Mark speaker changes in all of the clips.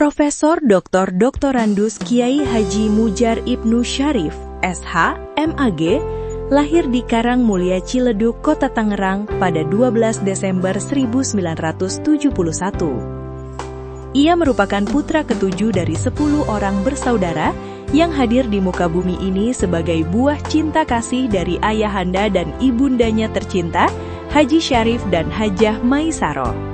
Speaker 1: Profesor Dr. Doktorandus Kiai Haji Mujar Ibnu Syarif, SH, MAG, lahir di Karangmulia Ciledug, Kota Tangerang pada 12 Desember 1971. Ia merupakan putra ketujuh dari 10 orang bersaudara yang hadir di muka bumi ini sebagai buah cinta kasih dari ayahanda dan ibundanya tercinta, Haji Syarif dan Hajah Maisaro.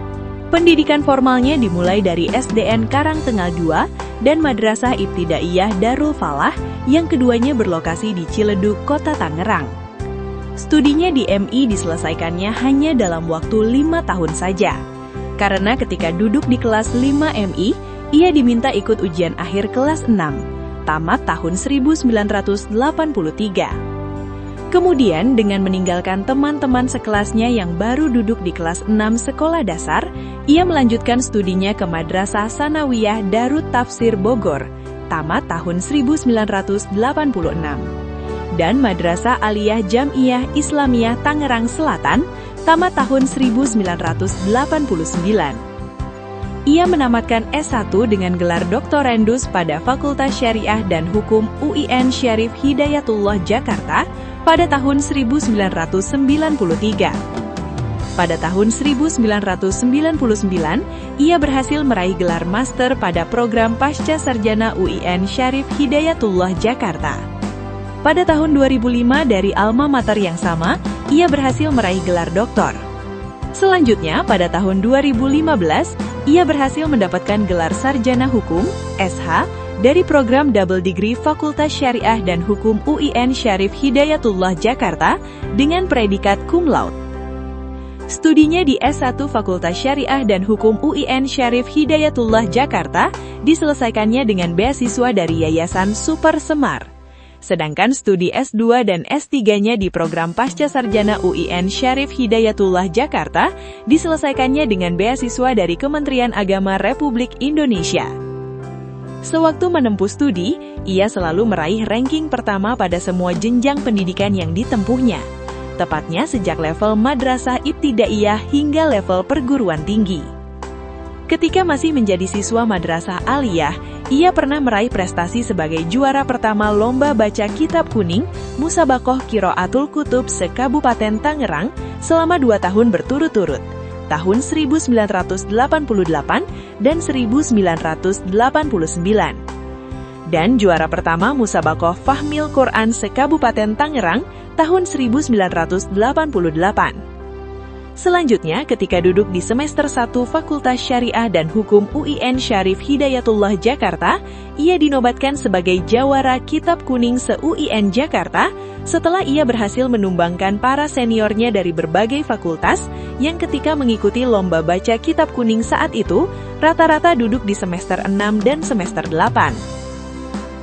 Speaker 1: Pendidikan formalnya dimulai dari SDN Karangtengah II dan Madrasah Ibtidaiyah Darul Falah yang keduanya berlokasi di Ciledug, Kota Tangerang. Studinya di MI diselesaikannya hanya dalam waktu 5 tahun saja. Karena ketika duduk di kelas 5 MI, ia diminta ikut ujian akhir kelas 6, tamat tahun 1983. Kemudian dengan meninggalkan teman-teman sekelasnya yang baru duduk di kelas 6 sekolah dasar, ia melanjutkan studinya ke Madrasah Sanawiyah Darut Tafsir Bogor, tamat tahun 1986. Dan Madrasah Aliyah Jam'iyah Islamiyah Tangerang Selatan, tamat tahun 1989. Ia menamatkan S1 dengan gelar Doktorandus pada Fakultas Syariah dan Hukum UIN Syarif Hidayatullah Jakarta pada tahun 1993. Pada tahun 1999, ia berhasil meraih gelar master pada program Pasca Sarjana UIN Syarif Hidayatullah Jakarta. Pada tahun 2005 dari alma mater yang sama, ia berhasil meraih gelar doktor. Selanjutnya, pada tahun 2015, ia berhasil mendapatkan gelar Sarjana Hukum, SH, dari program Double Degree Fakultas Syariah dan Hukum UIN Syarif Hidayatullah Jakarta dengan predikat cum laude. Studinya di S1 Fakultas Syariah dan Hukum UIN Syarif Hidayatullah Jakarta diselesaikannya dengan beasiswa dari Yayasan Super Semar. Sedangkan studi S2 dan S3-nya di program Pasca Sarjana UIN Syarif Hidayatullah Jakarta diselesaikannya dengan beasiswa dari Kementerian Agama Republik Indonesia. Sewaktu menempuh studi, ia selalu meraih ranking pertama pada semua jenjang pendidikan yang ditempuhnya, tepatnya sejak level Madrasah Ibtidaiyah hingga level perguruan tinggi. Ketika masih menjadi siswa Madrasah Aliyah, ia pernah meraih prestasi sebagai juara pertama Lomba Baca Kitab Kuning Musabaqoh Qiraatul Kutub se-Kabupaten Tangerang selama 2 tahun berturut-turut, tahun 1988 dan 1989. Dan juara pertama Musabaqoh Fahmil Quran se-Kabupaten Tangerang tahun 1988. Selanjutnya, ketika duduk di semester 1 Fakultas Syariah dan Hukum UIN Syarif Hidayatullah Jakarta, ia dinobatkan sebagai Jawara Kitab Kuning se-UIN Jakarta setelah ia berhasil menumbangkan para seniornya dari berbagai fakultas yang ketika mengikuti lomba baca Kitab Kuning saat itu, rata-rata duduk di semester 6 dan semester 8.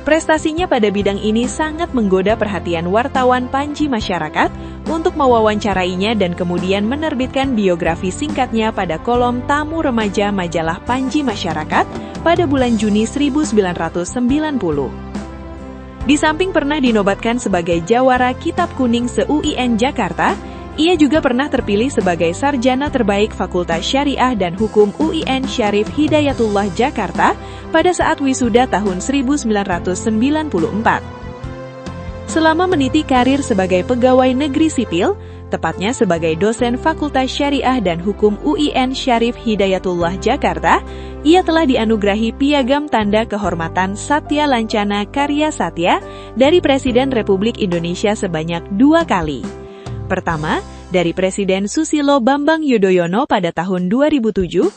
Speaker 1: Prestasinya pada bidang ini sangat menggoda perhatian wartawan Panji Masyarakat untuk mewawancarainya dan kemudian menerbitkan biografi singkatnya pada kolom tamu remaja majalah Panji Masyarakat pada bulan Juni 1990. Di samping pernah dinobatkan sebagai Jawara Kitab Kuning se-UIN Jakarta, ia juga pernah terpilih sebagai Sarjana Terbaik Fakultas Syariah dan Hukum UIN Syarif Hidayatullah Jakarta pada saat wisuda tahun 1994. Selama meniti karir sebagai pegawai negeri sipil, tepatnya sebagai dosen Fakultas Syariah dan Hukum UIN Syarif Hidayatullah Jakarta, ia telah dianugerahi Piagam Tanda Kehormatan Satya Lancana Karya Satya dari Presiden Republik Indonesia sebanyak 2 kali. Pertama, dari Presiden Susilo Bambang Yudhoyono pada tahun 2007.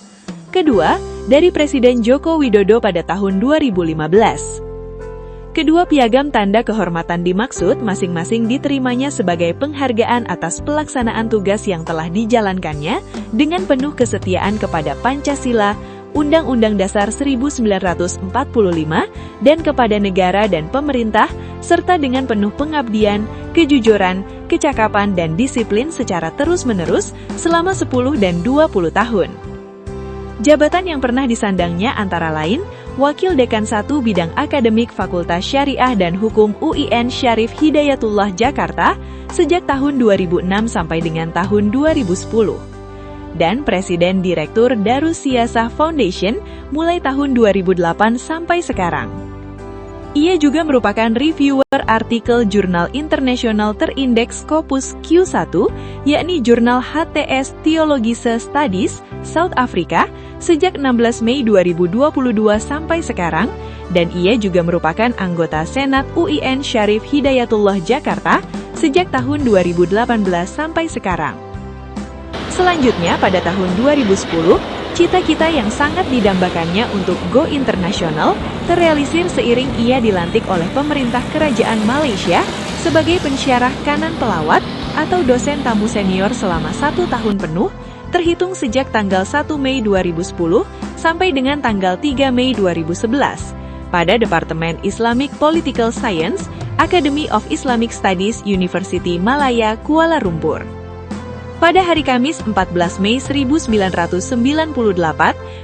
Speaker 1: Kedua, dari Presiden Joko Widodo pada tahun 2015. Kedua piagam tanda kehormatan dimaksud masing-masing diterimanya sebagai penghargaan atas pelaksanaan tugas yang telah dijalankannya dengan penuh kesetiaan kepada Pancasila, Undang-Undang Dasar 1945, dan kepada negara dan pemerintah, serta dengan penuh pengabdian, kejujuran, kecakapan, dan disiplin secara terus-menerus selama 10 dan 20 tahun. Jabatan yang pernah disandangnya antara lain, Wakil Dekan 1 Bidang Akademik Fakultas Syariah dan Hukum UIN Syarif Hidayatullah Jakarta sejak tahun 2006 sampai dengan tahun 2010. dan Presiden Direktur Darus Siyasah Foundation mulai tahun 2008 sampai sekarang. Ia juga merupakan reviewer artikel jurnal internasional terindeks Scopus Q1, yakni jurnal HTS Theologische Studies, South Africa, sejak 16 Mei 2022 sampai sekarang, dan ia juga merupakan anggota Senat UIN Syarif Hidayatullah Jakarta sejak tahun 2018 sampai sekarang. Selanjutnya, pada tahun 2010, cita-cita yang sangat didambakannya untuk go internasional terrealisir seiring ia dilantik oleh pemerintah kerajaan Malaysia sebagai pensyarah kanan pelawat atau dosen tamu senior selama 1 tahun penuh, terhitung sejak tanggal 1 Mei 2010 sampai dengan tanggal 3 Mei 2011, pada Departemen Islamic Political Science, Academy of Islamic Studies University Malaya, Kuala Lumpur. Pada hari Kamis 14 Mei 1998,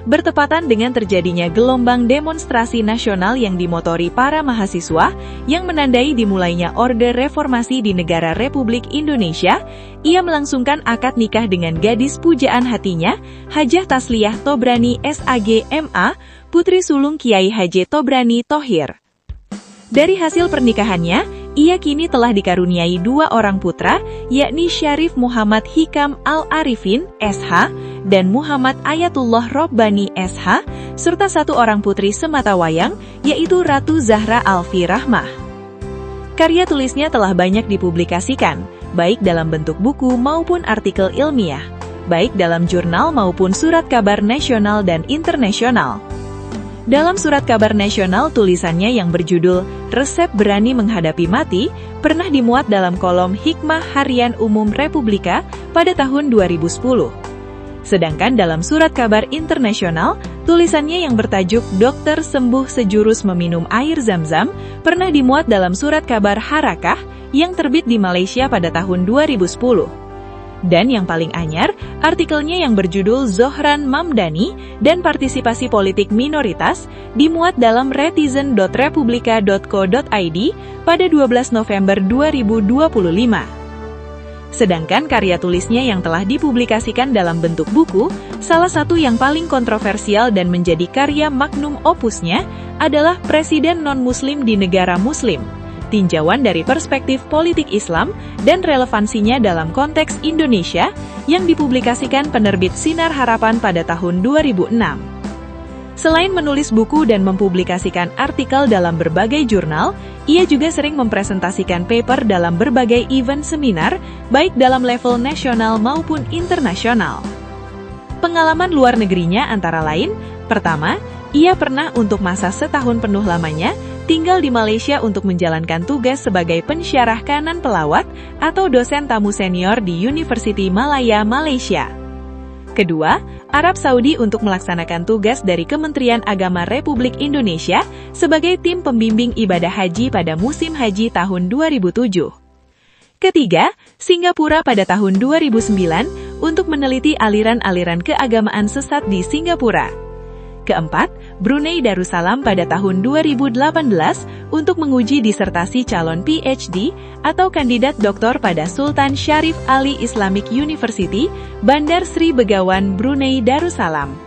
Speaker 1: bertepatan dengan terjadinya gelombang demonstrasi nasional yang dimotori para mahasiswa yang menandai dimulainya Orde Reformasi di negara Republik Indonesia, ia melangsungkan akad nikah dengan gadis pujaan hatinya, Hajah Tasliyah Tobrani SAG MA, putri sulung Kiai Haji Tobrani Thohir. Dari hasil pernikahannya, ia kini telah dikaruniai 2 orang putra, yakni Syarif Muhammad Hikam Al-Arifin, SH, dan Muhammad Ayatullah Robbani, SH, serta 1 orang putri sematawayang, yaitu Ratu Zahra Alfi Rahmah. Karya tulisnya telah banyak dipublikasikan, baik dalam bentuk buku maupun artikel ilmiah, baik dalam jurnal maupun surat kabar nasional dan internasional. Dalam surat kabar nasional, tulisannya yang berjudul Resep Berani Menghadapi Mati pernah dimuat dalam kolom Hikmah Harian Umum Republika pada tahun 2010. Sedangkan dalam surat kabar internasional, tulisannya yang bertajuk Dokter Sembuh Sejurus Meminum Air Zam-Zam pernah dimuat dalam surat kabar Harakah yang terbit di Malaysia pada tahun 2010. Dan yang paling anyar, artikelnya yang berjudul Zohran Mamdani dan Partisipasi Politik Minoritas dimuat dalam retizen.republika.co.id pada 12 November 2025. Sedangkan karya tulisnya yang telah dipublikasikan dalam bentuk buku, salah satu yang paling kontroversial dan menjadi karya magnum opusnya adalah Presiden Non-Muslim di Negara Muslim, tinjauan dari perspektif politik Islam dan relevansinya dalam konteks Indonesia yang dipublikasikan penerbit Sinar Harapan pada tahun 2006. Selain menulis buku dan mempublikasikan artikel dalam berbagai jurnal, ia juga sering mempresentasikan paper dalam berbagai event seminar, baik dalam level nasional maupun internasional. Pengalaman luar negerinya antara lain, pertama, ia pernah untuk masa setahun penuh lamanya tinggal di Malaysia untuk menjalankan tugas sebagai pensyarah kanan pelawat atau dosen tamu senior di University Malaya, Malaysia. Kedua, Arab Saudi untuk melaksanakan tugas dari Kementerian Agama Republik Indonesia sebagai tim pembimbing ibadah haji pada musim haji tahun 2007. Ketiga, Singapura pada tahun 2009 untuk meneliti aliran-aliran keagamaan sesat di Singapura. Keempat, Brunei Darussalam pada tahun 2018 untuk menguji disertasi calon PhD atau kandidat doktor pada Sultan Syarif Ali Islamic University, Bandar Sri Begawan, Brunei Darussalam.